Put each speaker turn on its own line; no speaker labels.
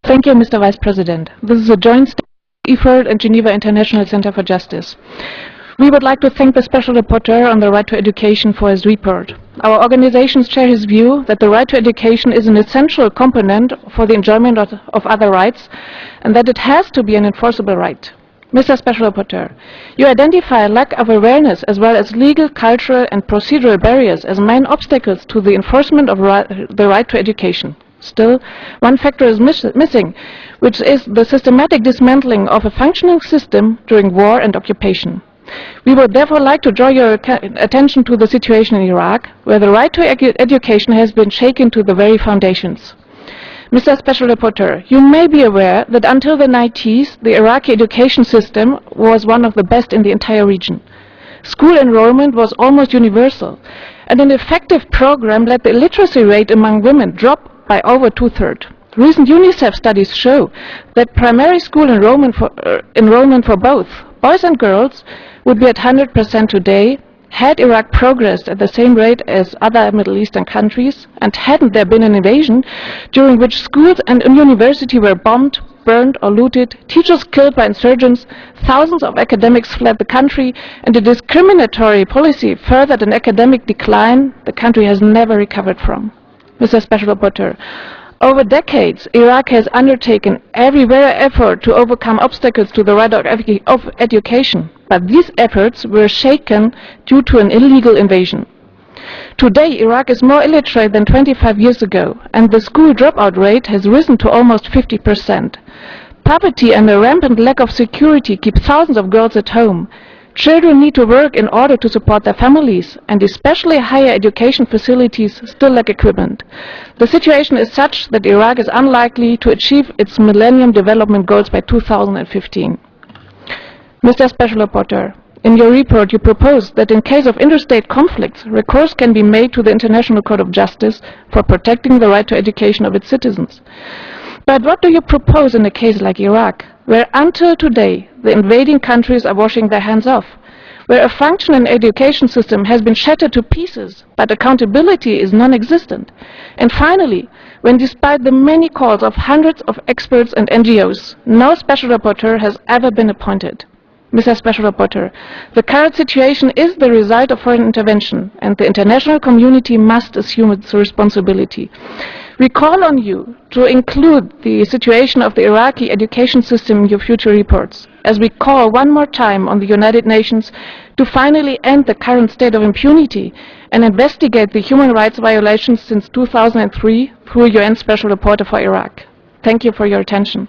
Thank you, Mr. Vice President. This is a joint effort at Geneva International Centre for Justice. We would like to thank the Special Rapporteur on the right to education for his report. Our organizations share his view that the right to education is an essential component for the enjoyment of other rights and that it has to be an enforceable right. Mr. Special Rapporteur, you identify a lack of awareness as well as legal, cultural and procedural barriers as main obstacles to the enforcement of the right to education. Still, one factor is missing, which is the systematic dismantling of a functioning system during war and occupation. We would therefore like to draw your attention to the situation in Iraq, where the right to education has been shaken to the very foundations. Mr. Special Rapporteur, you may be aware that until the 90s, the Iraqi education system was one of the best in the entire region. School enrollment was almost universal, and an effective program let the illiteracy rate among women drop by over 2/3. Recent UNICEF studies show that primary school enrollment for both boys and girls would be at 100% today had Iraq progressed at the same rate as other Middle Eastern countries, and hadn't there been an invasion during which schools and universities were bombed, burned or looted, teachers killed by insurgents, thousands of academics fled the country, and a discriminatory policy furthered an academic decline the country has never recovered from. Mr. Special Rapporteur, over decades, Iraq has undertaken every effort to overcome obstacles to the right of education, but these efforts were shaken due to an illegal invasion. Today, Iraq is more illiterate than 25 years ago, and the school dropout rate has risen to almost 50%. Poverty and a rampant lack of security keep thousands of girls at home. Children need to work in order to support their families, and especially higher education facilities still lack equipment. The situation is such that Iraq is unlikely to achieve its Millennium Development Goals by 2015. Mr. Special Rapporteur, in your report you propose that in case of interstate conflicts, recourse can be made to the International Court of Justice for protecting the right to education of its citizens. But what do you propose in a case like Iraq, where until today the invading countries are washing their hands off, where a functioning education system has been shattered to pieces, but accountability is non-existent, and finally, when despite the many calls of hundreds of experts and NGOs, no special rapporteur has ever been appointed? Mr. Special Rapporteur, the current situation is the result of foreign intervention, and the international community must assume its responsibility. We call on you to include the situation of the Iraqi education system in your future reports, as we call one more time on the United Nations to finally end the current state of impunity and investigate the human rights violations since 2003 through UN Special Rapporteur for Iraq. Thank you for your attention.